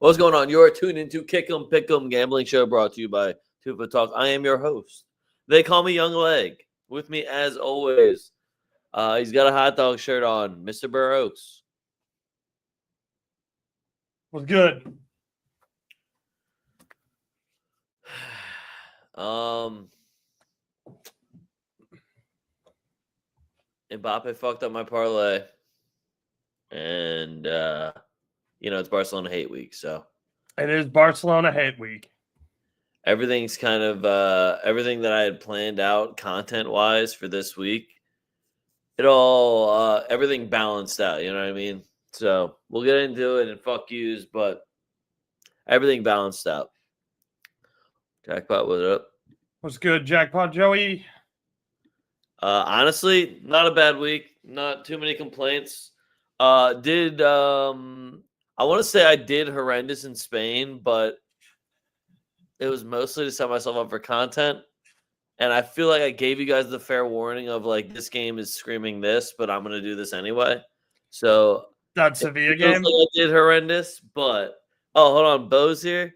What's going on? You're tuned into Kick 'em Pick 'em Gambling Show brought to you by TwoFootTalk. I am your host. They call me Young Leg. With me, as always, he's got a hot dog shirt on, Mr. Burr Oaks. Was good. Mbappe fucked up my parlay, and it's Barcelona hate week, so It is Barcelona hate week. everything's kind of everything that I had planned out content wise for this week. Everything balanced out. You know what I mean? So we'll get into it and fuck yous, but everything balanced out. Jackpot, what up? Was good, Jackpot Joey. Honestly, not a bad week. Not too many complaints. I want to say I did horrendous in Spain, but it was mostly to set myself up for content. And I feel like I gave you guys the fair warning of like, this game is screaming this, but I'm going to do this anyway. So that Sevilla game. Like I did horrendous, but hold on. Bo's here.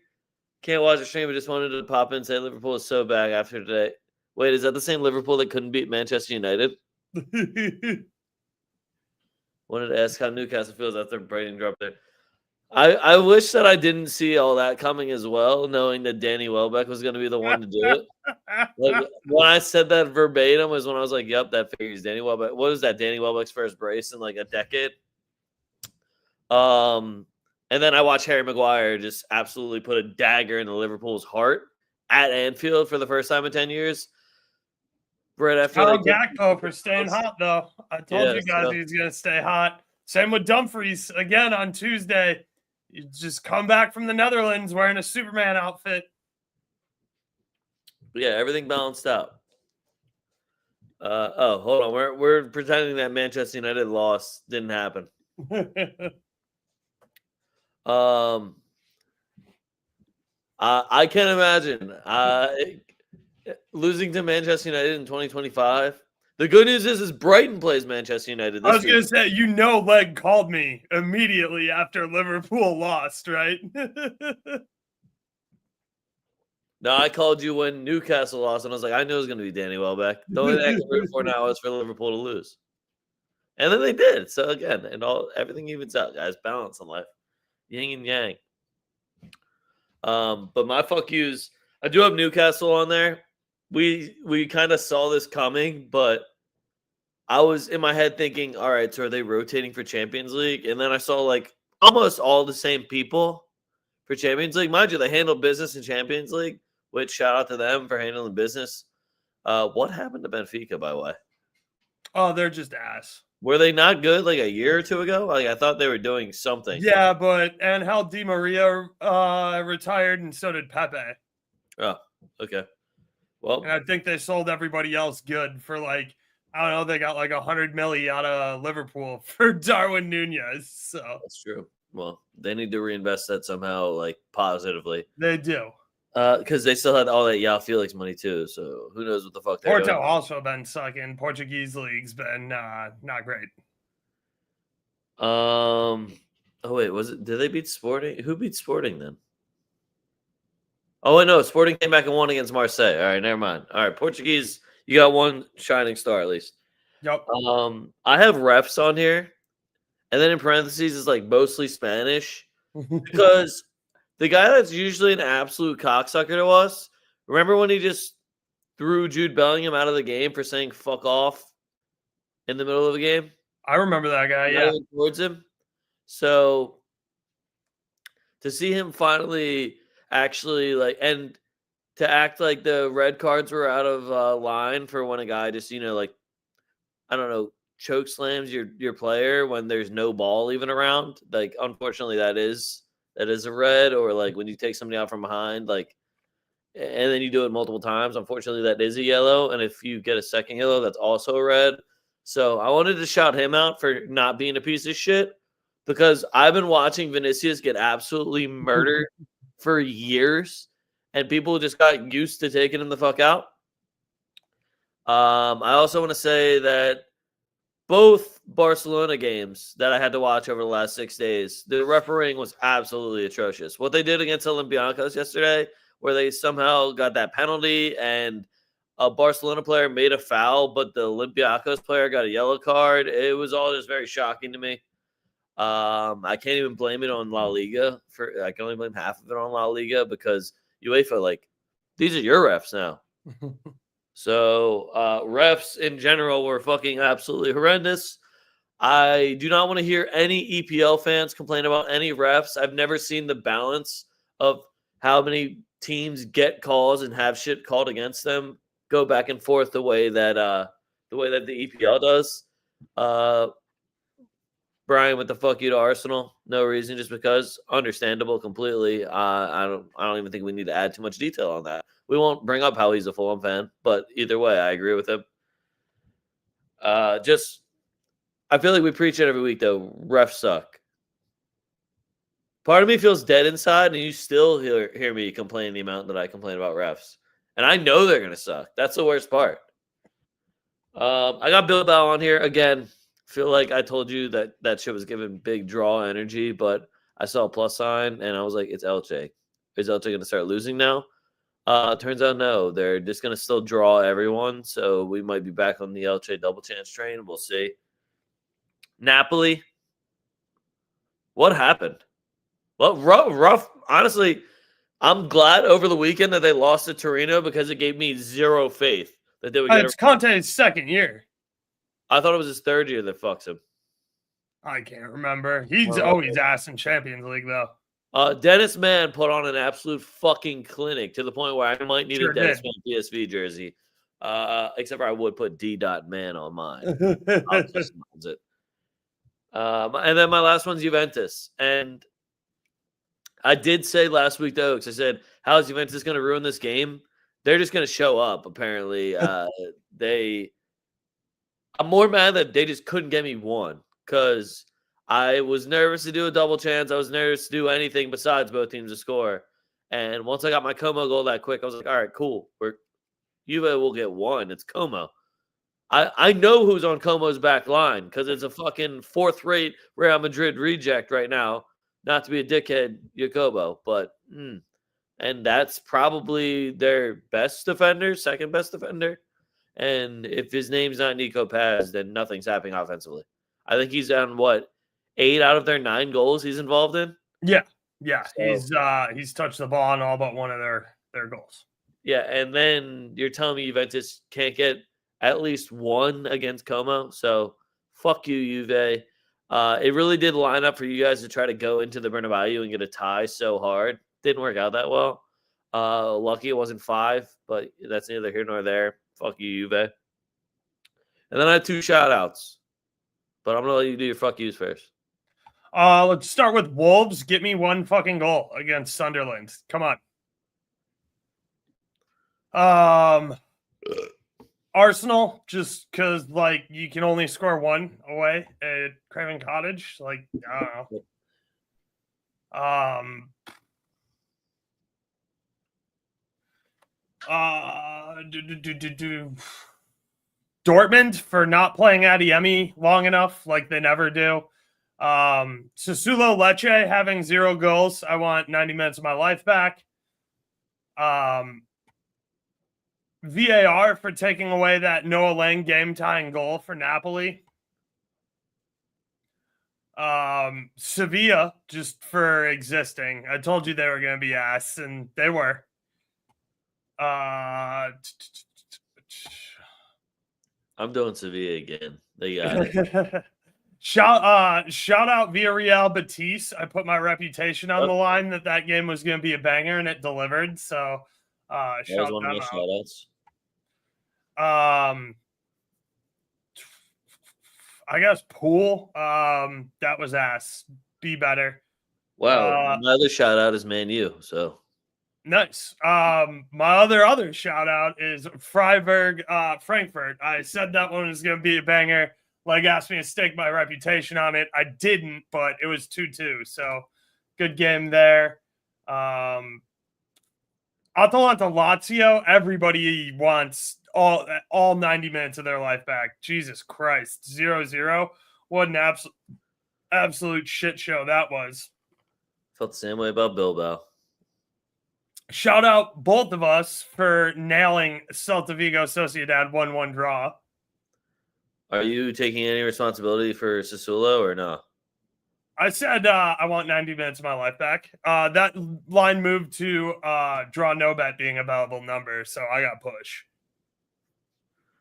Can't watch the stream, but just wanted to pop in and say Liverpool is so bad after today. Wait, is that the same Liverpool that couldn't beat Manchester United? Wanted to ask how Newcastle feels after Brighton dropped there. I wish that I didn't see all that coming as well, knowing that Danny Welbeck was going to be the one to do it. Like, when I said that verbatim was when I was like, yep, that figures Danny Welbeck. What is that? Danny Welbeck's first brace in like a decade? And then I watched Harry Maguire just absolutely put a dagger into Liverpool's heart at Anfield for the first time in 10 years. Right after Gakpo for staying hot, though. I told you guys he's going to stay hot. Same with Dumfries again on Tuesday. You just come back from the Netherlands wearing a Superman outfit. Yeah, everything balanced out. Hold on. We're pretending that Manchester United loss didn't happen. I can't imagine losing to Manchester United in 2025. The good news is Brighton plays Manchester United this I was going to say, Leg called me immediately after Liverpool lost, right? No, I called you when Newcastle lost, and I was like, I knew it was going to be Danny Welbeck. The only thing I could root for now is for Liverpool to lose. And then they did. So, again, everything evens out, guys. Balance in life. Yin and yang. But my fuck yous, I do have Newcastle on there. We kind of saw this coming, but I was in my head thinking, all right, so are they rotating for Champions League? And then I saw like almost all the same people for Champions League. Mind you, they handled business in Champions League, which shout out to them for handling business. What happened to Benfica, by the way? Oh, they're just ass. Were they not good like a year or two ago? Like I thought they were doing something. Yeah, but Angel Di Maria retired, and so did Pepe. Oh, okay. Well, and I think they sold everybody else good for like, I don't know, they got like 100 million out of Liverpool for Darwin Nunez. So that's true. Well, they need to reinvest that somehow, like positively. They do. Because they still had all that Yao Felix money too. So who knows what the fuck they're doing. Porto also been sucking. Portuguese league's been not great. Oh wait, did they beat Sporting? Who beat Sporting then? Oh wait, no, Sporting came back and won against Marseille. All right, never mind. All right, Portuguese, you got one shining star at least. Yep. I have refs on here, and then in parentheses is like mostly Spanish because the guy that's usually an absolute cocksucker to us. Remember when he just threw Jude Bellingham out of the game for saying "fuck off" in the middle of the game? I remember that guy. Yeah. Towards him. So to see him finally actually and to act like the red cards were out of line for when a guy just like I don't know choke slams your player when there's no ball even around, like unfortunately that is a red, or like when you take somebody out from behind and then you do it multiple times, unfortunately that is a yellow, and if you get a second yellow that's also a red. So I wanted to shout him out for not being a piece of shit, because I've been watching Vinicius get absolutely murdered for years, and people just got used to taking him the fuck out. I also want to say that both Barcelona games that I had to watch over the last 6 days, the refereeing was absolutely atrocious. What they did against Olympiacos yesterday, where they somehow got that penalty and a Barcelona player made a foul, but the Olympiacos player got a yellow card. It was all just very shocking to me. I can't even blame it on La Liga. I can only blame half of it on La Liga because UEFA, like, these are your refs now. So refs in general were fucking absolutely horrendous. I do not want to hear any EPL fans complain about any refs. I've never seen the balance of how many teams get calls and have shit called against them go back and forth the way that the EPL does. Brian, what the fuck you to Arsenal? No reason, just because. Understandable completely. I don't even think we need to add too much detail on that. We won't bring up how he's a Fulham fan, but either way, I agree with him. I feel like we preach it every week though. Refs suck. Part of me feels dead inside, and you still hear me complain the amount that I complain about refs. And I know they're gonna suck. That's the worst part. I got Bilbao on here again. Feel like I told you that shit was giving big draw energy, but I saw a plus sign and I was like, it's Elche. Is Elche going to start losing now? Turns out no. They're just going to still draw everyone, so we might be back on the Elche double chance train. We'll see. Napoli. What happened? Well, rough. Honestly, I'm glad over the weekend that they lost to Torino because it gave me zero faith that they would get. It's Conte's second year. I thought it was his third year that fucks him. I can't remember. He's always ass in Champions League, though. Dennis Mann put on an absolute fucking clinic to the point where I might need a Dennis Mann PSV jersey. Except for I would put D.Man on mine. I'll customize it. And then my last one's Juventus. And I did say last week, though, because I said, how is Juventus going to ruin this game? They're just going to show up, apparently. I'm more mad that they just couldn't get me one because I was nervous to do a double chance. I was nervous to do anything besides both teams to score. And once I got my Como goal that quick, I was like, all right, cool. Juve will get one. It's Como. I know who's on Como's back line because it's a fucking fourth-rate Real Madrid reject right now. Not to be a dickhead, Jacobo, but and that's probably their best defender, second best defender. And if his name's not Nico Paz, then nothing's happening offensively. I think he's on 8 out of their 9 goals he's involved in. Yeah. So, he's touched the ball on all but one of their goals. Yeah, and then you're telling me Juventus can't get at least one against Como. So fuck you, Juve. It really did line up for you guys to try to go into the Bernabeu and get a tie so hard. Didn't work out that well. Lucky it wasn't 5, but that's neither here nor there. Fuck you, Juve. And then I had 2 shout-outs. But I'm going to let you do your fuck yous first. Let's start with Wolves. Get me one fucking goal against Sunderland. Come on. Arsenal, just because, you can only score one away at Craven Cottage. I don't know. Dortmund for not playing Adeyemi long enough, like they never do. Sassuolo Lecce having 0 goals. I want 90 minutes of my life back. VAR for taking away that Noah Lang game-tying goal for Napoli. Sevilla just for existing. I told you they were going to be ass, and they were. I'm doing Sevilla again. They got it. Shout out Villarreal Betis. I put my reputation on the line that game was going to be a banger, and it delivered. So, that was one of my shout-outs. I guess Pool. That was ass. Be better. Wow. My other shout-out is Man U. So nice. My other shout-out is Freiburg, Frankfurt. I said that one was going to be a banger. Asked me to stake my reputation on it. I didn't, but it was 2-2. So good game there. Atalanta Lazio, everybody wants all 90 minutes of their life back. Jesus Christ. 0-0. What an absolute shit show that was. Felt the same way about Bilbao. Shout out both of us for nailing Celta Vigo Sociedad 1-1 draw. Are you taking any responsibility for Sassuolo or no? I said I want 90 minutes of my life back. That line moved to draw no bet being available number, so I got push.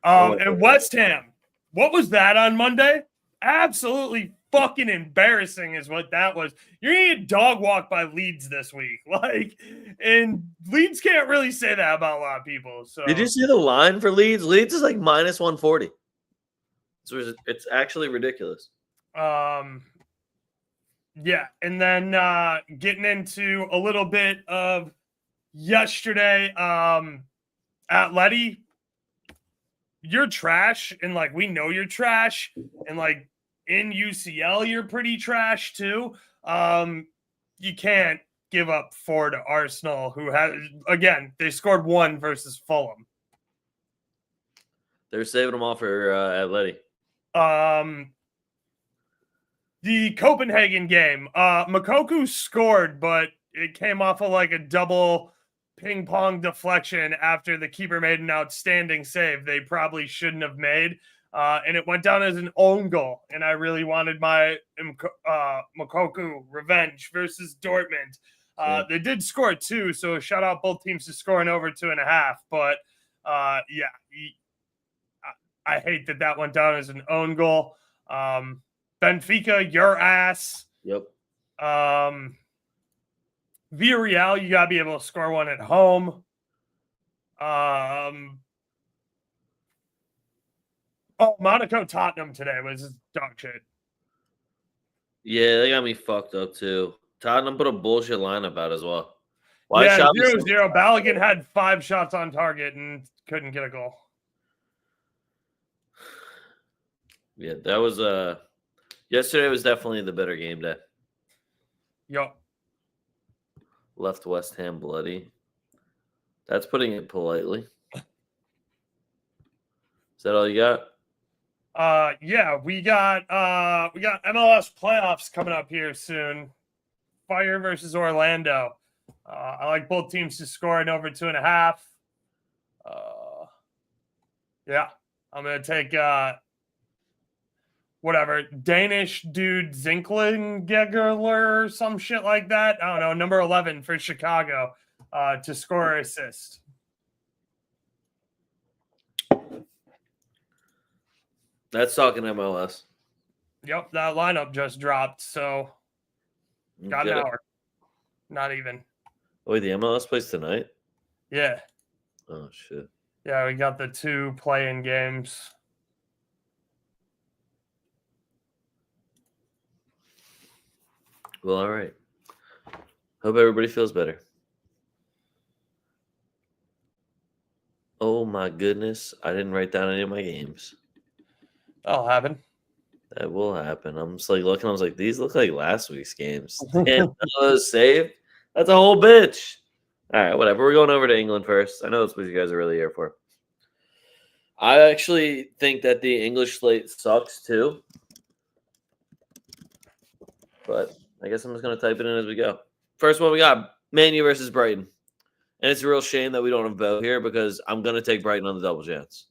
And West Ham, what was that on Monday? Absolutely fucking embarrassing is what that was. You're gonna get dog walked by Leeds this week. And Leeds can't really say that about a lot of people. So did you see the line for Leeds? Leeds is like minus 140. So it's actually ridiculous. Yeah, and then getting into a little bit of yesterday, Atleti, you're trash, and like we know you're trash, and like in UCL you're pretty trash too. You can't give up 4 to Arsenal, who has again they scored 1 versus Fulham. They're saving them all for Atleti. The Copenhagen game, Makoku scored, but it came off of like a double ping pong deflection after the keeper made an outstanding save they probably shouldn't have made. And it went down as an own goal. And I really wanted my Makoku revenge versus Dortmund. They did score 2, so shout out both teams to scoring over 2.5. But yeah, I hate that went down as an own goal. Benfica, your ass. Yep. Villarreal, you got to be able to score 1 at home. Monaco Tottenham today was dog shit. Yeah, they got me fucked up too. Tottenham put a bullshit lineup out as well. Why 0-0. Balogun had 5 shots on target and couldn't get a goal. Yeah, that was yesterday was definitely the better game day. Yup. Left West Ham bloody. That's putting it politely. Is that all you got? Yeah, we got MLS playoffs coming up here soon. Fire versus Orlando. I like both teams to score in over 2.5. Yeah, I'm gonna take whatever Danish dude Zinklinger or some shit like that. I don't know, number 11 for Chicago to score or assist. That's talking MLS. Yep, that lineup just dropped, so got an hour. Not even. Oh, wait, the MLS plays tonight? Yeah. Oh, shit. Yeah, we got the 2 play-in games. Well, all right. Hope everybody feels better. Oh, my goodness. I didn't write down any of my games. That'll happen. That will happen. I'm just like looking. I was like, these look like last week's games. Damn, none of those saved. That's a whole bitch. All right, whatever. We're going over to England first. I know that's what you guys are really here for. I actually think that the English slate sucks too. But I guess I'm just going to type it in as we go. First one we got Man U versus Brighton. And it's a real shame that we don't have Bo here because I'm going to take Brighton on the double chance.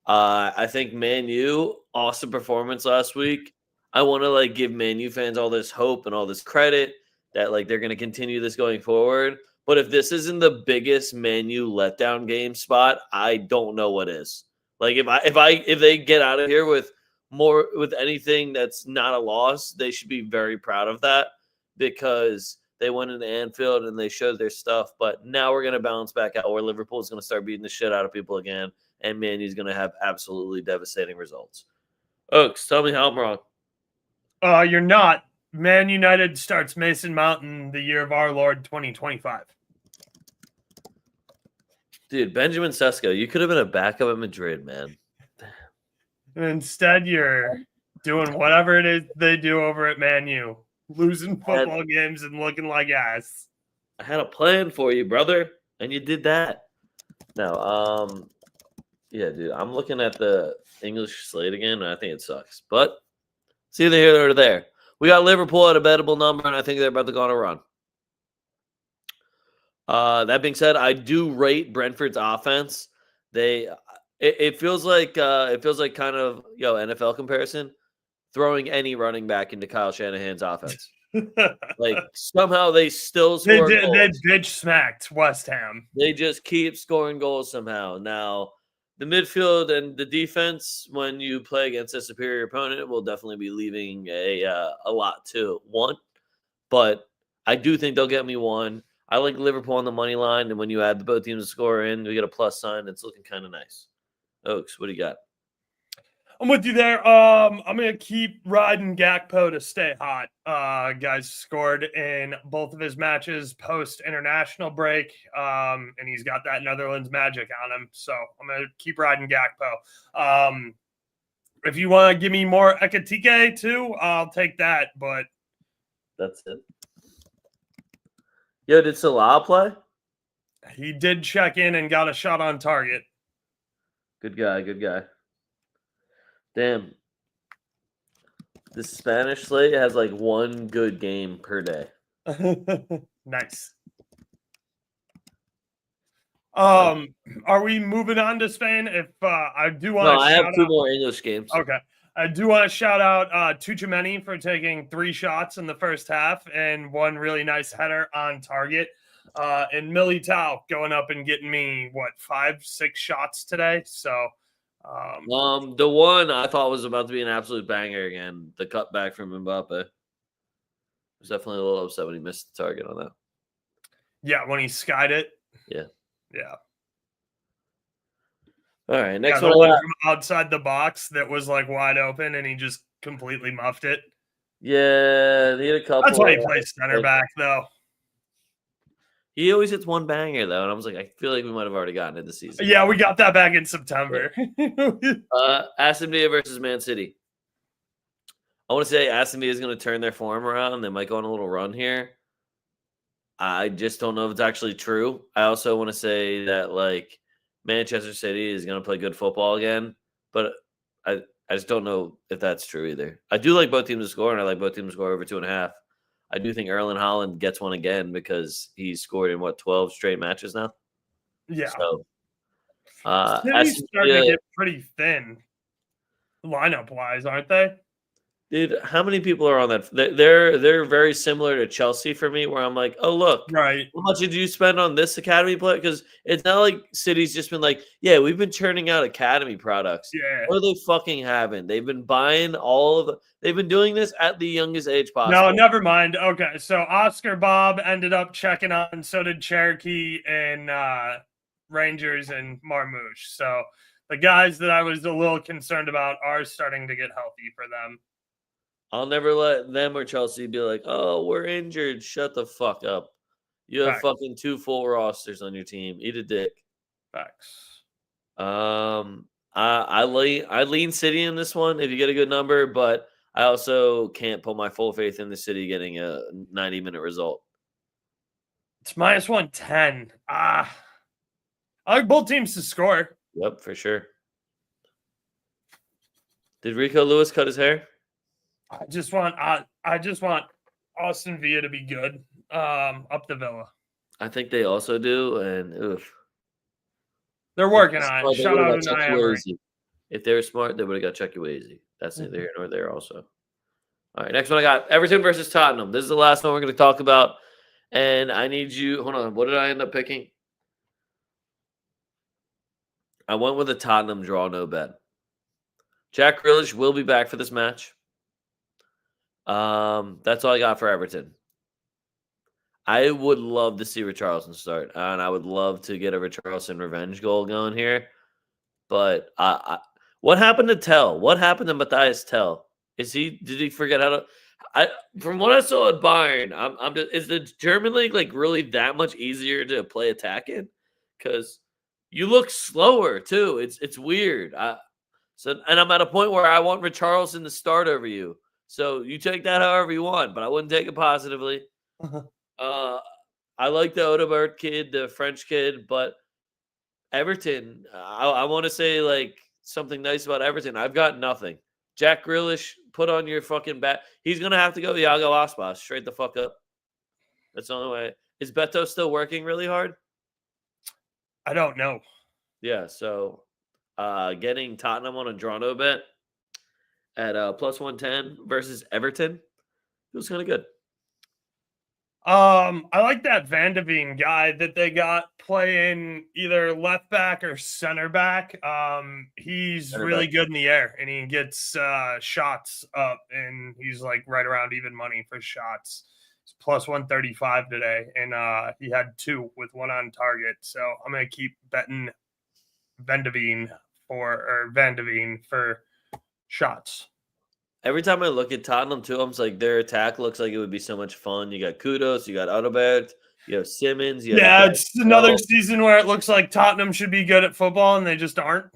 I think Man U, awesome performance last week. I want to give Man U fans all this hope and all this credit that they're going to continue this going forward. But if this isn't the biggest Man U letdown game spot, I don't know what is. If they get out of here with anything that's not a loss, they should be very proud of that because they went into Anfield and they showed their stuff. But now we're going to bounce back out where Liverpool's going to start beating the shit out of people again. And Man U's going to have absolutely devastating results. Oaks, tell me how I'm wrong. You're not. Man United starts Mason Mount in the year of our Lord 2025. Dude, Benjamin Sesko, you could have been a backup at Madrid, man. And instead, you're doing whatever it is they do over at Man U. Losing football games and looking like ass. I had a plan for you, brother, and you did that. No, yeah, dude, I'm looking at the English slate again, and I think it sucks. But it's either here or there. We got Liverpool at a bettable number, and I think they're about to go on a run. That being said, I do rate Brentford's offense. It feels like kind of NFL comparison, throwing any running back into Kyle Shanahan's offense. Like somehow they still score They goals. bitch smacked West Ham. They just keep scoring goals somehow. Now, the midfield and the defense, when you play against a superior opponent, will definitely be leaving a lot to want. But I do think they'll get me one. I like Liverpool on the money line, and when you add the both teams to score in, we get a plus sign. It's looking kind of nice. Oaks, what do you got? I'm with you there. I'm gonna keep riding Gakpo to stay hot. Guys scored in both of his matches post international break, and he's got that Netherlands magic on him. So I'm gonna keep riding Gakpo. If you want to give me more Ekatike too, I'll take that. But that's it. Yo, did Salah play? He did check in and got a shot on target. Good guy. Good guy. Damn. The Spanish slate has like one good game per day. Nice. Are we moving on to Spain? If I do want to, I have two more English games. Okay, I do want to shout out Tuchemeni for taking 3 shots in the first half and one really nice header on target. And Militao going up and getting me 5-6 shots today. So, the one I thought was about to be an absolute banger again, the cutback from Mbappe. I was definitely a little upset when he missed the target on that. Yeah, when he skied it. Yeah. Yeah. All right, next one one from outside the box that was like wide open, and he just completely muffed it. Yeah, he had a couple. That's why he plays center back, though. He always hits one banger, though, and I was like, I feel like we might have already gotten it this season. Yeah, we got that back in September. Aston Villa versus Man City. I want to say Aston Villa is going to turn their form around. They might go on a little run here. I just don't know if it's actually true. I also want to say that, like, Manchester City is going to play good football again, but I just don't know if that's true either. I do like both teams to score, and I like both teams to score over 2.5. I do think Erling Haaland gets one again because he's scored in 12 straight matches now. Yeah. So, City's starting to get pretty thin lineup wise, aren't they? Dude, how many people are on that? They're very similar to Chelsea for me, where I'm like, oh look, right. How much did you spend on this academy player? Because it's not like City's just been like, yeah, we've been churning out academy products. Yeah. Or they fucking haven't. They've been buying all of the. They've been doing this at the youngest age possible. No, never mind. Okay, so Oscar Bob ended up checking on, and so did Cherokee and Rangers and Marmouche. So the guys that I was a little concerned about are starting to get healthy for them. I'll never let them or Chelsea be like, oh, we're injured. Shut the fuck up. You have fucking 2 full rosters on your team. Eat a dick. Facts. I lean City in this one if you get a good number, but I also can't put my full faith in the City getting a 90-minute result. It's minus 110. I like both teams to score. Yep, for sure. Did Rico Lewis cut his hair? I just want Aston Villa to be good. Up the Villa. I think they also do, and oof. They're working on it. Shout out to Emery. If they were smart, they would have got Chucky Wazy. That's neither here nor there also. All right, next one I got Everton versus Tottenham. This is the last one we're going to talk about, and I need you. Hold on, what did I end up picking? I went with a Tottenham draw, no bet. Jack Grealish will be back for this match. That's all I got for Everton. I would love to see Richarlison start, and I would love to get a Richarlison revenge goal going here. But what happened to Tell? What happened to Matthias Tell? Did he forget how to? From what I saw at Bayern, is the German league like really that much easier to play attack in? Because you look slower too. It's weird. And I'm at a point where I want Richarlison to start over you. So you take that however you want, but I wouldn't take it positively. I like the Odobert kid, the French kid, but Everton, I want to say like something nice about Everton. I've got nothing. Jack Grealish, put on your fucking bat. He's gonna have to go Iago Aspas straight the fuck up. That's the only way. Is Beto still working really hard? I don't know. Yeah. So, getting Tottenham on a draw no bet at plus 110 versus Everton feels kind of good. I like that Van de Veen guy that they got playing either left back or center back. He's Center really back. good in the air and he gets shots up and he's like right around even money for shots. It's plus 135 today, and he had 2 with 1 on target. So I'm gonna keep betting Van de Veen for shots. Every time I look at Tottenham too, I'm just like their attack looks like it would be so much fun. You got Kudos, you got Adalbert, you have Simmons, you have Yeah, it's another season where it looks like Tottenham should be good at football and they just aren't.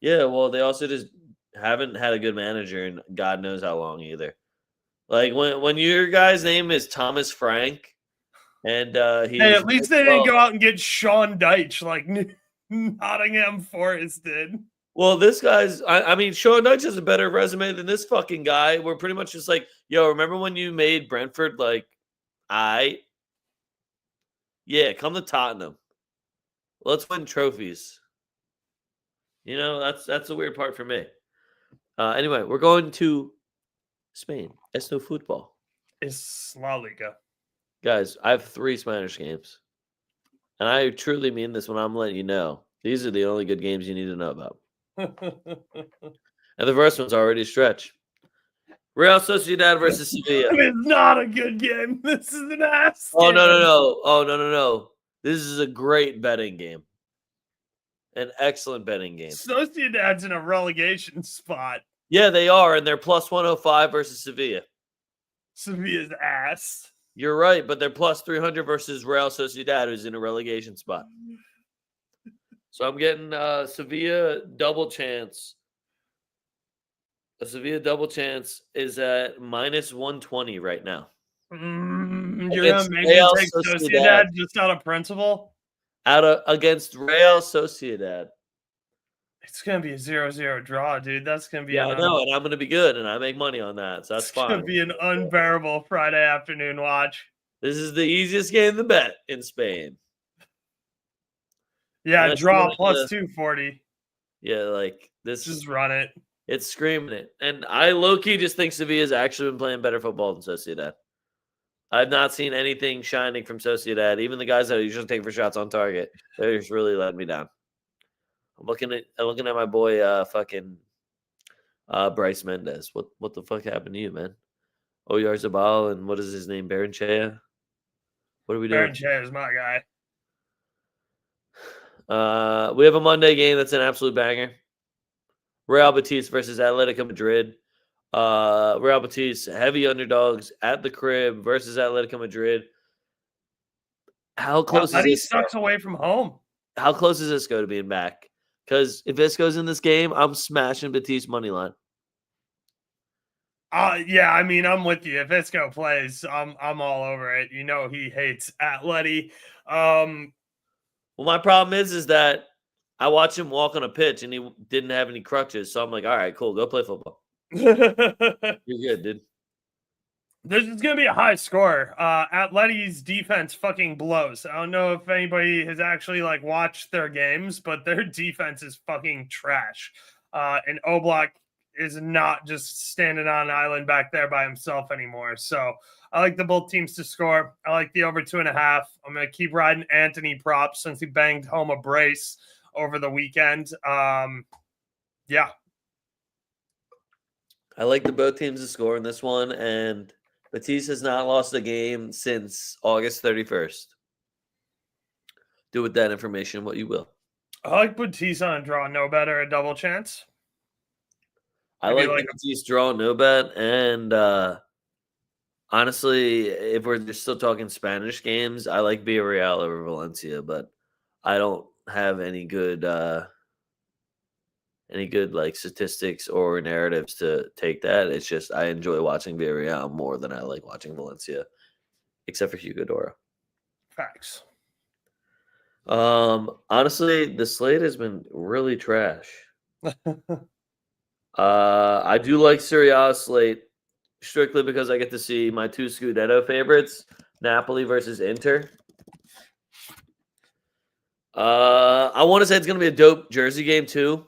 Yeah, well, they also just haven't had a good manager in God knows how long either. Like when your guy's name is Thomas Frank, and Hey, he's at least they didn't go out and get Sean Dyche like Nottingham Forest did. well, this guy's. I mean, Sean Dyche has a better resume than this fucking guy. We're pretty much just like, yo, remember when you made Brentford like, yeah, come to Tottenham. Let's win trophies. You know, that's the weird part for me. Anyway, we're going to Spain. Esto football. It's La Liga. Guys, I have 3 Spanish games. And I truly mean this when I'm letting you know. These are the only good games you need to know about. And the first one's already a stretch. Real Sociedad versus Sevilla. It's not a good game. This is an ass. Oh, game. no. Oh, no. This is a great betting game. An excellent betting game. Sociedad's in a relegation spot. Yeah, they are, and they're plus 105 versus Sevilla. Sevilla's ass. You're right, but they're plus 300 versus Real Sociedad, who's in a relegation spot. So I'm getting Sevilla double chance. A Sevilla double chance is at minus 120 right now. You're gonna make me take Sociedad just out of principle? Against Real Sociedad. It's gonna be a 0-0 draw, dude. That's gonna be I know, and I'm gonna be good, and I make money on that, so that's fine. It's gonna be an unbearable Friday afternoon watch. This is the easiest game to bet in Spain. Yeah, draw plus 240. Yeah, like this. Just run it. It's screaming it. And I low-key just think Sevilla's actually been playing better football than Sociedad. I've not seen anything shining from Sociedad. Even the guys that I usually take for shots on target, they're just really letting me down. I'm looking at my boy Bryce Mendez. What the fuck happened to you, man? Oyarzabal and what is his name? Baranchea? What are we doing? Baranchea is my guy. We have a Monday game that's an absolute banger. Real Betis versus Atletico Madrid. Real Betis, heavy underdogs at the crib versus Atletico Madrid. How close is this? Sucks away from home. How close is Isco to being back? Because if Isco's in this game, I'm smashing Betis money line. Yeah, I mean, I'm with you. If Isco plays, I'm all over it. You know, he hates Atleti. Well, my problem is that I watched him walk on a pitch and he didn't have any crutches. So I'm like, all right, cool, go play football. You're good, dude. This is going to be a high score. Atleti's defense fucking blows. I don't know if anybody has actually like watched their games, but their defense is fucking trash. And Oblak is not just standing on an island back there by himself anymore. So I like the both teams to score. I like the over 2.5. I'm going to keep riding Anthony props since he banged home a brace over the weekend. Yeah. I like the both teams to score in this one, and Betis has not lost a game since August 31st. Do with that information what you will. I like Betis on a draw, no better, a double chance. I like Betis draw, no bet, and honestly, if we're just still talking Spanish games, I like Villarreal over Valencia, but I don't have any good like statistics or narratives to take that. It's just I enjoy watching Villarreal more than I like watching Valencia, except for Hugo Doro. Facts. Honestly, the slate has been really trash. I do like Serie A slate strictly because I get to see my two Scudetto favorites, Napoli versus Inter. I want to say it's going to be a dope jersey game too,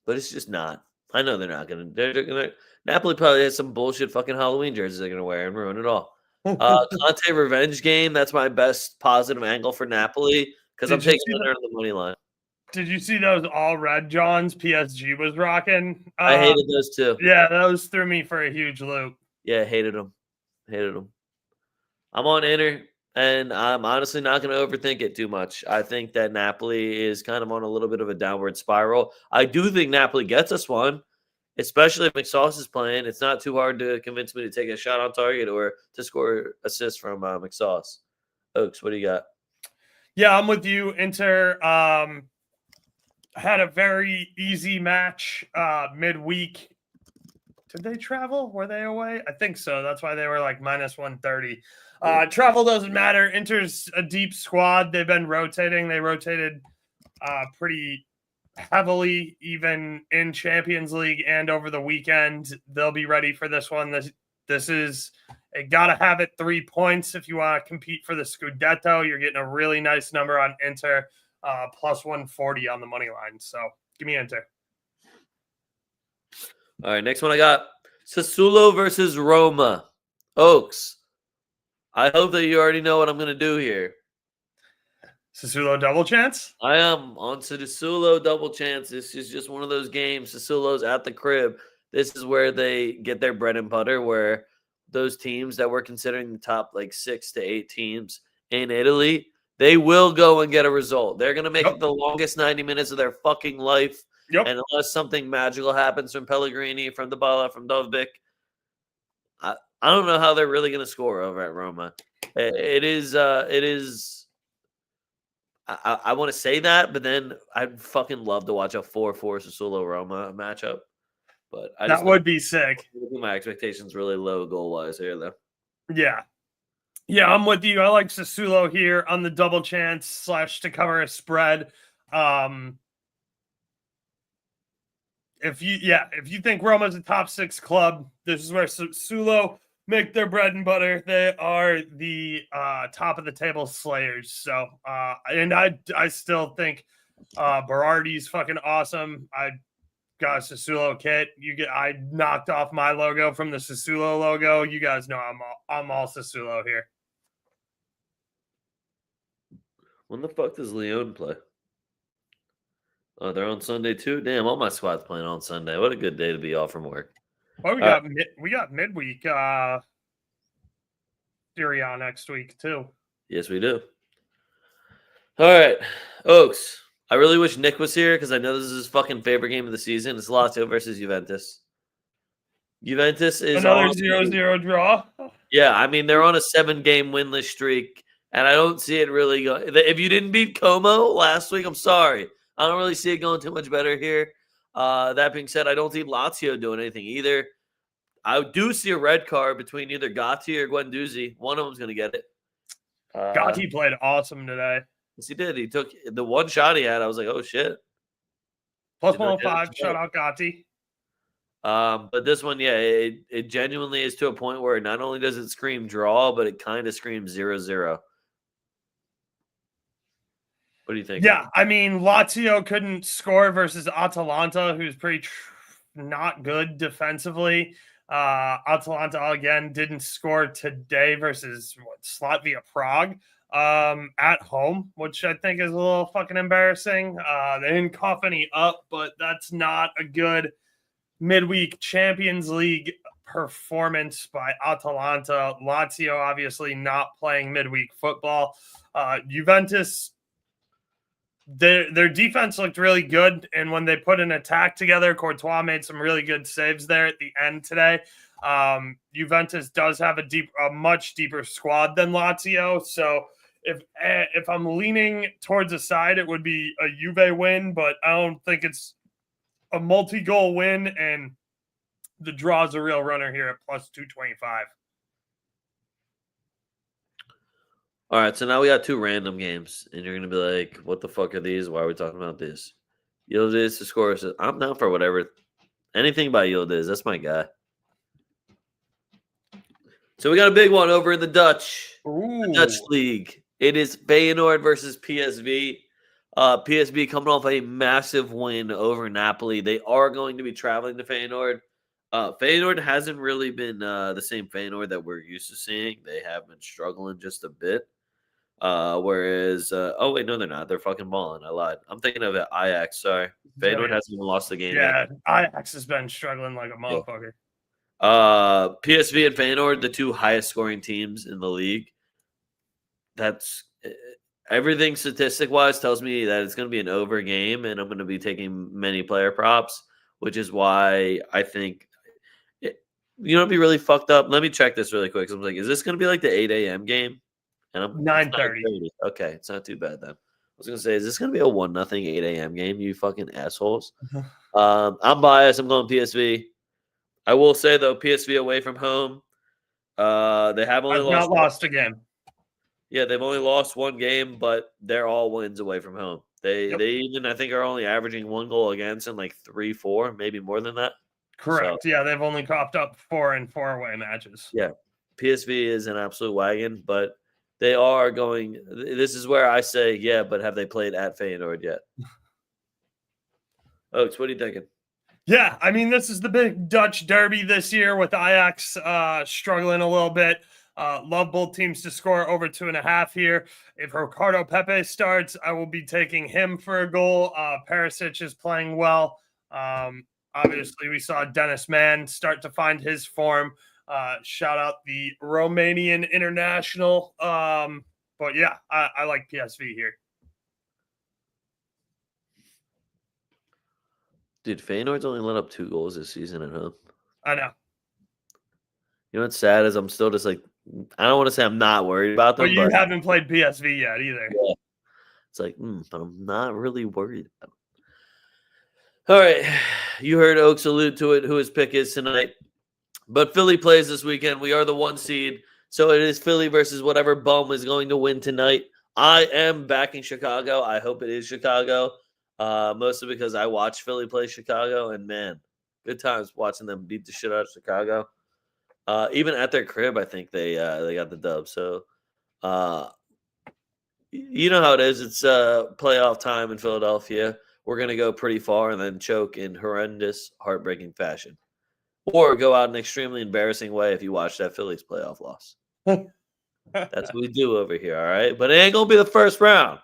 but it's just not. I know they're not going to. They're going to. Napoli probably has some bullshit fucking Halloween jerseys they're going to wear and ruin it all. Conte revenge game. That's my best positive angle for Napoli because I'm taking Inter on the money line. Did you see those all red Johns PSG was rocking? I hated those too. Yeah, those threw me for a huge loop. Yeah, hated them. Hated them. I'm on Inter, and I'm honestly not going to overthink it too much. I think that Napoli is kind of on a little bit of a downward spiral. I do think Napoli gets us one, especially if McSauce is playing. It's not too hard to convince me to take a shot on target or to score assist from McSauce. Oaks, what do you got? Yeah, I'm with you. Inter had a very easy match midweek. Did they travel? Were they away? I think so. That's why they were like minus 130. Travel doesn't matter. Inter's a deep squad. They've been rotating. They rotated pretty heavily, even in Champions League and over the weekend. They'll be ready for this one. This is a gotta have it 3 points if you want to compete for the Scudetto. You're getting a really nice number on Inter, plus 140 on the money line. So give me Inter. All right, next one I got Sassuolo versus Roma. Oaks, I hope that you already know what I'm going to do here. Sassuolo double chance? I am on Sassuolo double chance. This is just one of those games. Sassuolo's at the crib. This is where they get their bread and butter, where those teams that we're considering the top like 6 to 8 teams in Italy, they will go and get a result. They're going to make it the longest 90 minutes of their fucking life. Yep. And unless something magical happens from Pellegrini, from Dybala, from Dovbyk, I don't know how they're really going to score over at Roma. It is. I want to say that, but then I'd fucking love to watch a 4-4 Sassuolo Roma matchup. But that would be sick. My expectations really low goal wise here, though. Yeah, I'm with you. I like Sassuolo here on the double chance / to cover a spread. If you think Roma's a top 6 club, this is where Sassuolo make their bread and butter. They are the top of the table slayers. So, and I still think Berardi's fucking awesome. I got a Sassuolo kit. I knocked off my logo from the Sassuolo logo. You guys know I'm all Sassuolo here. When the fuck does Leon play? Oh, they're on Sunday too? Damn, all my squad's playing on Sunday. What a good day to be off from work. Well, we got midweek Serie A next week too. Yes, we do. All right, Oaks. I really wish Nick was here because I know this is his fucking favorite game of the season. It's Lazio versus Juventus. Juventus is another 0-0 draw. Yeah, I mean they're on a 7-game winless streak, and I don't see it really going. If you didn't beat Como last week, I'm sorry. I don't really see it going too much better here. That being said, I don't see Lazio doing anything either. I do see a red card between either Gatti or Guendouzi. One of them's going to get it. Gatti played awesome today. Yes, he did. He took the one shot he had. I was like, oh, shit. Plus 105, shout out Gatti. But this one, yeah, it genuinely is to a point where not only does it scream draw, but it kind of screams 0-0. What do you think? Yeah, I mean, Lazio couldn't score versus Atalanta, who's pretty not good defensively. Atalanta, again, didn't score today versus Slavia Prague at home, which I think is a little fucking embarrassing. They didn't cough any up, but that's not a good midweek Champions League performance by Atalanta. Lazio obviously not playing midweek football. Juventus, their defense looked really good, and when they put an attack together, Courtois made some really good saves there at the end today. Juventus does have a much deeper squad than Lazio, so if I'm leaning towards a side, it would be a Juve win, but I don't think it's a multi-goal win, and the draw is a real runner here at plus 225. All right, so now we got two random games, and you're gonna be like, "What the fuck are these? Why are we talking about this?" Yildiz to score. I'm down for whatever. Anything by Yildiz. That's my guy. So we got a big one over in the Dutch Ooh. league. It is Feyenoord versus PSV. PSV coming off a massive win over Napoli. They are going to be traveling to Feyenoord. Feyenoord hasn't really been the same Feyenoord that we're used to seeing. They have been struggling just a bit. Whereas, oh wait, no, they're not. They're fucking balling. I lied. I'm thinking of Ajax. Sorry, Feyenoord hasn't even lost a game yet. Yeah, Ajax has been struggling like a Yeah. motherfucker. PSV and Feyenoord, the two highest scoring teams in the league. That's everything statistic wise tells me that it's going to be an over game, and I'm going to be taking many player props, which is why I think it'd be really fucked up. Let me check this really quick. I'm like, is this going to be like the 8 a.m. game? And it's 9:30. 9:30. Okay, it's not too bad then. I was gonna say, is this gonna be a 1-0 8 a.m. game? You fucking assholes. I'm biased. I'm going PSV. I will say though, PSV away from home. They have only I've not lost a game. Yeah, they've only lost one game, but they're all wins away from home. They even I think are only averaging one goal against in like 3-4, maybe more than that. Correct. So, Yeah, they've only coughed up 4 in 4 away matches. yeah, PSV is an absolute wagon, but they are going. This is where I say, yeah, but have they played at Feyenoord yet? Oaks, what are you thinking? Yeah, I mean, this is the big Dutch derby this year with Ajax struggling a little bit. Love both teams to score over 2.5 here. If Ricardo Pepe starts, I will be taking him for a goal. Perisic is playing well. Obviously, we saw Dennis Mann start to find his form. Shout out the Romanian international. But yeah, I like PSV here. Dude, Feyenoord's only let up 2 goals this season at home. I know. You know what's sad is I'm still just like, I don't want to say I'm not worried about them, But you haven't played PSV yet either. Yeah, it's like, but I'm not really worried about them. All right, you heard Oaks allude to it, who his pick is tonight. But Philly plays this weekend. We are the 1 seed. So it is Philly versus whatever bum is going to win tonight. I am backing Chicago. I hope it is Chicago. Mostly because I watched Philly play Chicago, and man, good times watching them beat the shit out of Chicago. Even at their crib, I think they got the dub. So you know how it is. It's playoff time in Philadelphia. We're gonna go pretty far and then choke in horrendous, heartbreaking fashion. Or go out in an extremely embarrassing way if you watch that Phillies playoff loss. That's what we do over here, all right? But it ain't going to be the first round.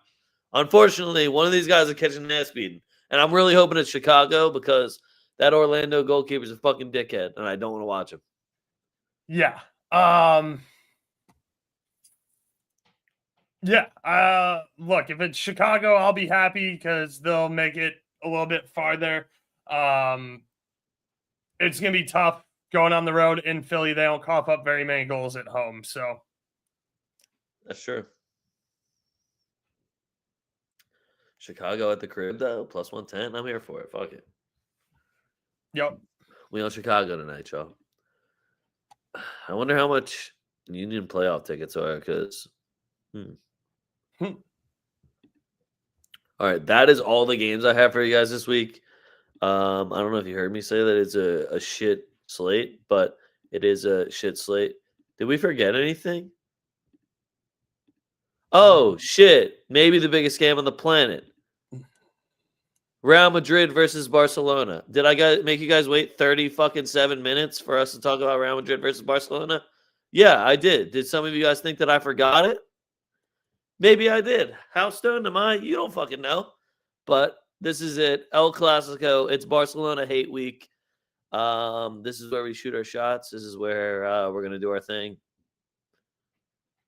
Unfortunately, one of these guys is catching an ass beating. And I'm really hoping it's Chicago because that Orlando goalkeeper is a fucking dickhead, and I don't want to watch him. Yeah. Yeah. Look, if it's Chicago, I'll be happy because they'll make it a little bit farther. It's going to be tough going on the road in Philly. They don't cough up very many goals at home. So that's true. Chicago at the crib, though, plus 110. I'm here for it. Fuck it. Yep. We on Chicago tonight, y'all. I wonder how much Union playoff tickets are because. All right, that is all the games I have for you guys this week. I don't know if you heard me say that it's a shit slate, but it is a shit slate. Did we forget anything? Oh, shit. Maybe the biggest game on the planet. Real Madrid versus Barcelona. Did I make you guys wait 7 minutes for us to talk about Real Madrid versus Barcelona? Yeah, I did. Did some of you guys think that I forgot it? Maybe I did. How stoned am I? You don't fucking know. But this is it. El Clasico. It's Barcelona hate week. This is where we shoot our shots. This is where we're gonna do our thing.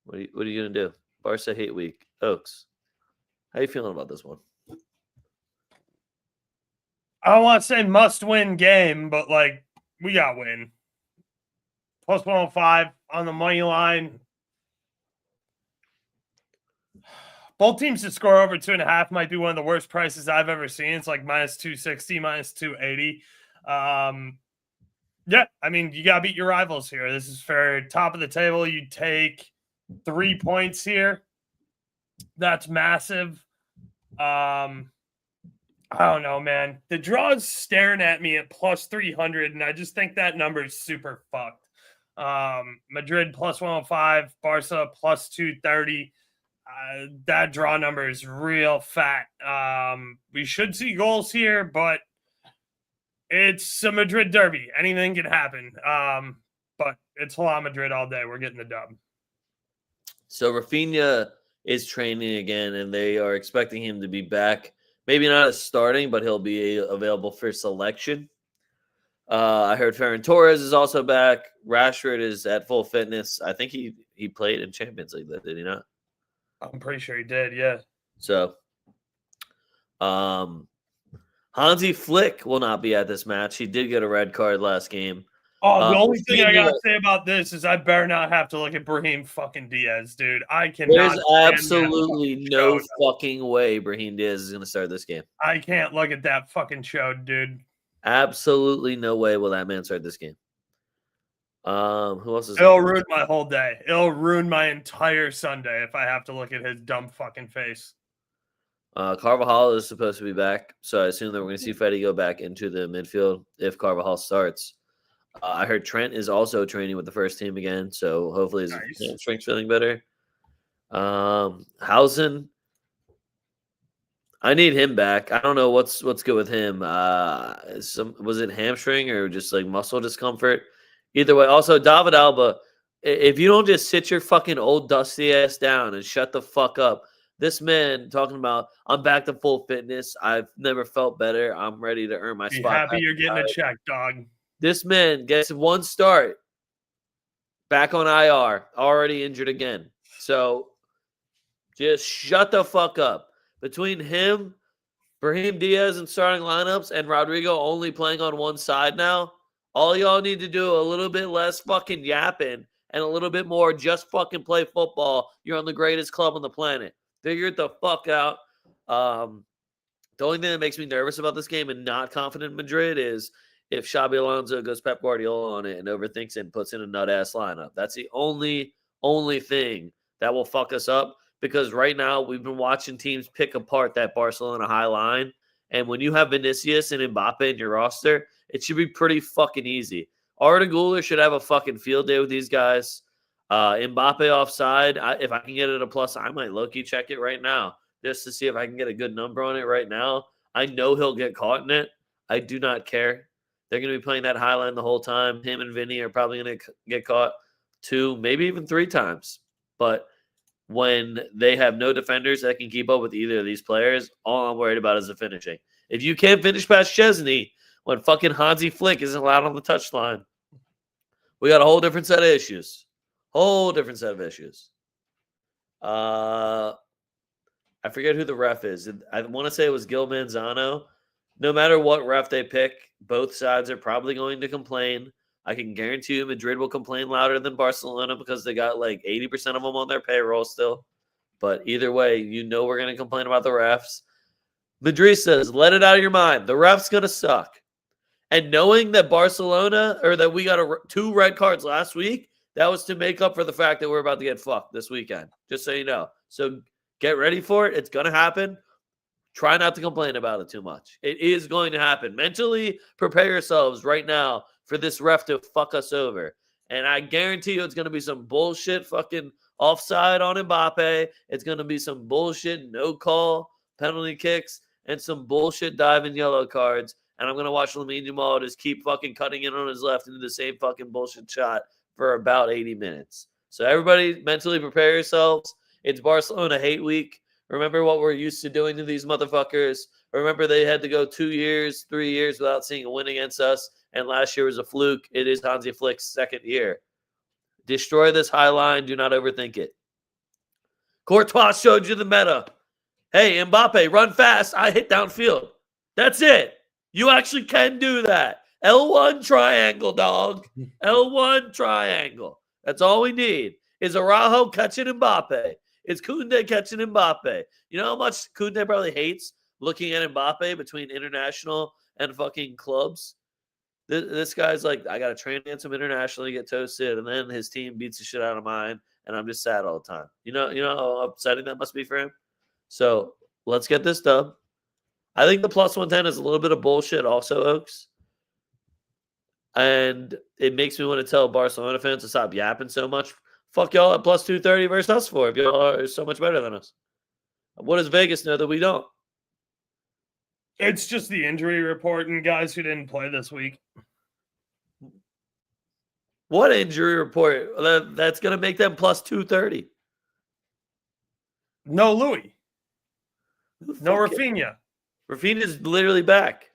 What are you gonna do? Barca hate week. Oaks. How you feeling about this one? I don't want to say must win game, but like we got win. Plus 105 on the money line. Both teams to score over 2.5 might be one of the worst prices I've ever seen. It's like minus 260, minus 280. Yeah, I mean, you got to beat your rivals here. This is for top of the table. You take 3 points here. That's massive. I don't know, man. The draw's staring at me at plus 300, and I just think that number is super fucked. Madrid plus 105, Barca plus 230. That draw number is real fat. We should see goals here, but it's a Madrid derby. Anything can happen. But it's Hala Madrid all day. We're getting the dub. So Rafinha is training again, and they are expecting him to be back. Maybe not as starting, but he'll be available for selection. I heard Ferran Torres is also back. Rashford is at full fitness. I think he played in Champions League, did he not? I'm pretty sure he did, yeah. So, Hansi Flick will not be at this match. He did get a red card last game. Oh, the only thing I gotta say about this is I better not have to look at Brahim fucking Diaz, dude. I cannot. There's absolutely no fucking way Brahim Diaz is going to start this game. I can't look at that fucking show, dude. Absolutely no way will that man start this game. Who else is? It'll ruin my whole day. It'll ruin my entire Sunday if I have to look at his dumb fucking face. Carvajal is supposed to be back, so I assume that we're going to see Fetty go back into the midfield if Carvajal starts. I heard Trent is also training with the first team again, so hopefully his hamstring's feeling better. Hausen, I need him back. I don't know what's good with him. Was it hamstring or just like muscle discomfort? Either way. Also, David Alba, if you don't just sit your fucking old dusty ass down and shut the fuck up. This man talking about, I'm back to full fitness. I've never felt better. I'm ready to earn my spot. Be happy you're getting a check, dog. This man gets one start, back on IR, already injured again. So just shut the fuck up. Between him, Brahim Diaz in starting lineups, and Rodrigo only playing on one side now, all y'all need to do a little bit less fucking yapping and a little bit more just fucking play football. You're on the greatest club on the planet. Figure it the fuck out. The only thing that makes me nervous about this game and not confident in Madrid is if Xabi Alonso goes Pep Guardiola on it and overthinks it and puts in a nut-ass lineup. That's the only thing that will fuck us up, because right now we've been watching teams pick apart that Barcelona high line, and when you have Vinicius and Mbappe in your roster, it should be pretty fucking easy. Arda Güler should have a fucking field day with these guys. Mbappe offside, if I can get it a plus, I might low-key check it right now just to see if I can get a good number on it right now. I know he'll get caught in it. I do not care. They're going to be playing that high line the whole time. Him and Vinny are probably going to get caught 2, maybe even 3 times. But when they have no defenders that can keep up with either of these players, all I'm worried about is the finishing. If you can't finish past Chesney when fucking Hansi Flick isn't allowed on the touchline, we got a whole different set of issues. I forget who the ref is. I want to say it was Gil Manzano. No matter what ref they pick, both sides are probably going to complain. I can guarantee you Madrid will complain louder than Barcelona because they got like 80% of them on their payroll still. But either way, you know we're going to complain about the refs. Madrid says, let it out of your mind. The ref's going to suck. And knowing that Barcelona, or that we got 2 red cards last week, that was to make up for the fact that we're about to get fucked this weekend. Just so you know. So get ready for it. It's going to happen. Try not to complain about it too much. It is going to happen. Mentally prepare yourselves right now for this ref to fuck us over. And I guarantee you it's going to be some bullshit fucking offside on Mbappe. It's going to be some bullshit no call penalty kicks and some bullshit diving yellow cards. And I'm going to watch Lamine Yamal just keep fucking cutting in on his left and do the same fucking bullshit shot for about 80 minutes. So everybody mentally prepare yourselves. It's Barcelona hate week. Remember what we're used to doing to these motherfuckers. Remember they had to go 2 years, 3 years without seeing a win against us. And last year was a fluke. It is Hansi Flick's second year. Destroy this high line. Do not overthink it. Courtois showed you the meta. Hey, Mbappe, run fast. I hit downfield. That's it. You actually can do that. L1 triangle, dog. L1 triangle. That's all we need. Is Araujo catching Mbappe? Is Koundé catching Mbappe? You know how much Koundé probably hates looking at Mbappe between international and fucking clubs? This guy's like, I got to train against him internationally, get toasted, and then his team beats the shit out of mine, and I'm just sad all the time. You know how upsetting that must be for him. So let's get this dub. I think the plus 110 is a little bit of bullshit, also, Oaks. And it makes me want to tell Barcelona fans to stop yapping so much. Fuck y'all at plus 230 versus us for if y'all are so much better than us. What does Vegas know that we don't? It's just the injury report and guys who didn't play this week. What injury report? That's going to make them plus 230. No Louis. No Rafinha. Rafinha's literally back.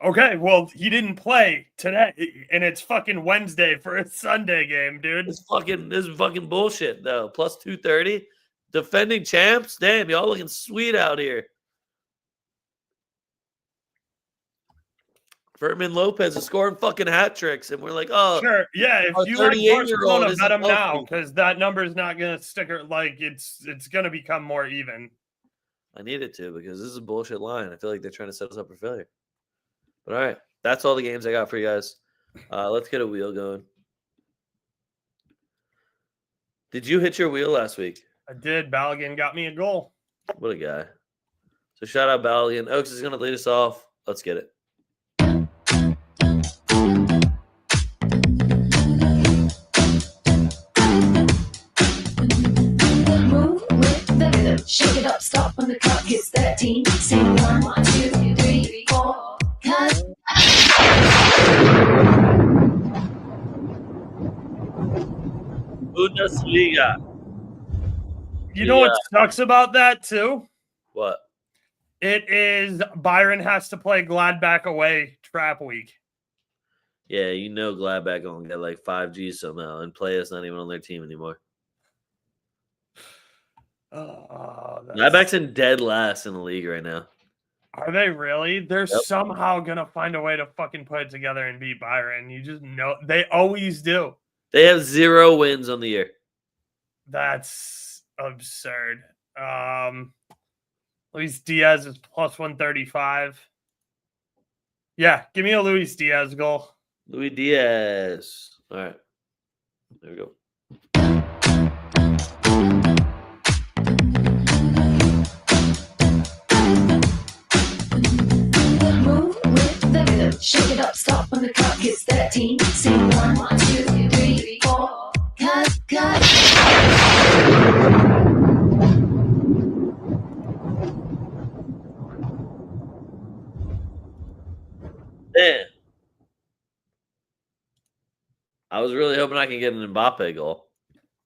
Okay, well, he didn't play today, and it's fucking Wednesday for a Sunday game, dude. This is fucking bullshit, though. Plus 230. Defending champs? Damn, y'all looking sweet out here. Fermin Lopez is scoring fucking hat tricks, and we're like, oh, sure, yeah. If you like Barcelona, bet him now because that number is not going to stick. Like it's going to become more even. I need it to because this is a bullshit line. I feel like they're trying to set us up for failure. But all right, that's all the games I got for you guys. Let's get a wheel going. Did you hit your wheel last week? I did. Balogun got me a goal. What a guy. So shout out Balogun. Oaks is going to lead us off. Let's get it. Shake it up, stop when the clock hits 13. Sing 1, 2, 3, 4. Cut. Bundesliga. You know what sucks about that too? What? It is Byron has to play Gladbach away trap week. Yeah, you know Gladbach gonna get like 5G somehow, and play us not even on their team anymore. Gladbach's in dead last in the league right now. Are they really? They're somehow gonna find a way to fucking put it together and beat Byron. You just know they always do. They have 0 wins on the year. That's absurd. Luis Diaz is plus 135. Yeah, give me a Luis Diaz goal. Luis Diaz. All right. There we go. Shake it up, stop when the clock hits 13. Sing 1, 2, 3, 4. Cut, cut. Man. I was really hoping I could get an Mbappe goal.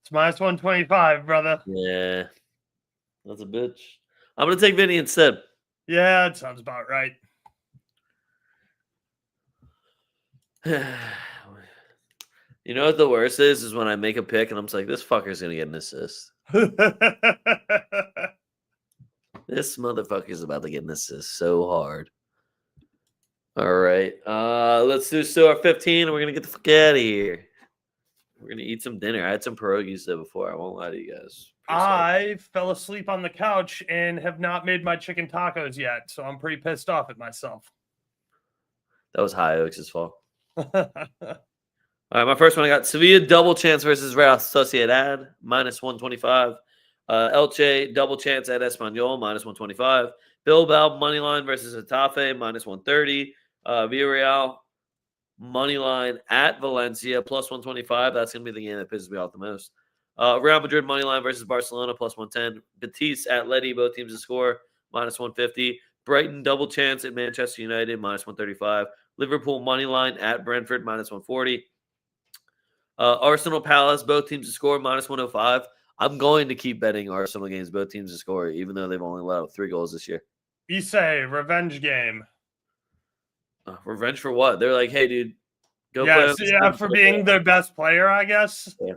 It's minus 125, brother. Yeah. That's a bitch. I'm going to take Vinny instead. Yeah, that sounds about right. You know what the worst is when I make a pick and I'm just like, this fucker's going to get an assist. This motherfucker's about to get an assist so hard. All right. Let's do still our 15 and we're going to get the fuck out of here. We're going to eat some dinner. I had some pierogies there before. I won't lie to you guys. I fell asleep on the couch and have not made my chicken tacos yet, so I'm pretty pissed off at myself. That was High Oaks' fault. All right, my first one I got Sevilla double chance versus Real Sociedad, minus 125. Elche double chance at Espanyol, minus 125. Bilbao money line versus Getafe, minus 130. Villarreal money line at Valencia, plus 125. That's going to be the game that pisses me off the most. Real Madrid money line versus Barcelona, plus 110. Betis at Leti, both teams to score, minus 150. Brighton double chance at Manchester United, minus 135. Liverpool money line at Brentford, minus 140. Arsenal Palace, both teams to score, minus 105. I'm going to keep betting Arsenal games, both teams to score, even though they've only let up 3 goals this year. You say revenge game. Revenge for what? They're like, hey, dude, go play. Yeah, for being their best player, I guess. Yeah.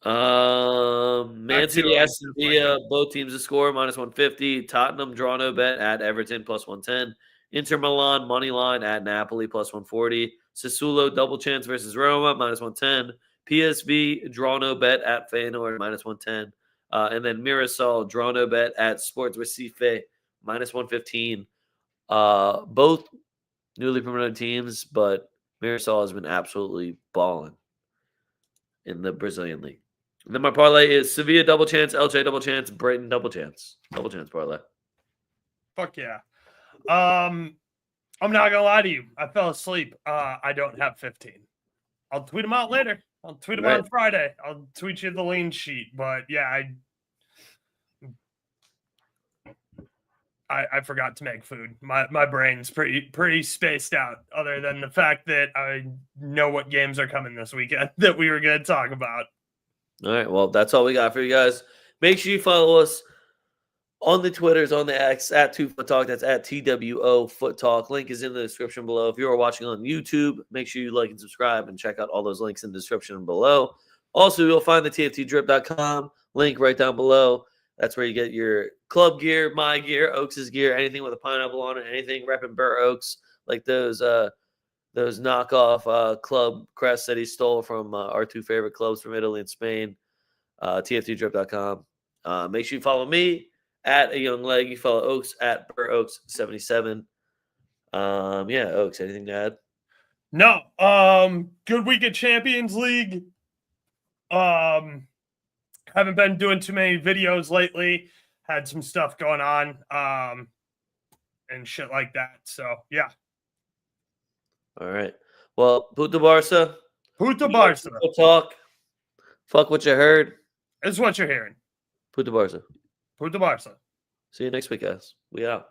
Man City, Aston Villa, both teams to score, minus 150. Tottenham, draw no bet at Everton, plus 110. Inter Milan, money line at Napoli, plus 140. Sassuolo, double chance versus Roma, minus 110. PSV, draw no bet at Feyenoord, minus 110. And then Mirasol, draw no bet at Sports Recife, minus 115. Both newly promoted teams, but Mirasol has been absolutely balling. in the Brazilian league. And then my parlay is Sevilla double chance, LJ double chance, Brighton double chance parlay. Fuck yeah. I'm not gonna lie to you. I fell asleep. I don't have 15. I'll tweet them out later. I'll tweet them Right. on Friday. I'll tweet you the lean sheet. But yeah, I forgot to make food. My brain's pretty spaced out, other than the fact that I know what games are coming this weekend that we were gonna talk about. All right. Well, that's all we got for you guys. Make sure you follow us on the Twitters, on the X, at TwoFootTalk. That's at TWO Link is in the description below. If you are watching on YouTube, make sure you like and subscribe and check out all those links in the description below. Also, you'll find the TFTdrip.com link right down below. That's where you get your club gear, my gear, Oaks' gear, anything with a pineapple on it, anything repping Burr Oaks, like those knockoff club crests that he stole from our two favorite clubs from Italy and Spain, TFTdrip.com. Make sure you follow me at A Young Leg. You follow Oaks at Burr Oaks 77. Yeah, Oaks, anything to add? No. Good week at Champions League. Haven't been doing too many videos lately. Had some stuff going on, and shit like that. So yeah. All right. Well, Puta Barca. Puta Barca. Talk. Fuck what you heard. Is what you're hearing. Puta Barca. Puta Barca. See you next week, guys. We out.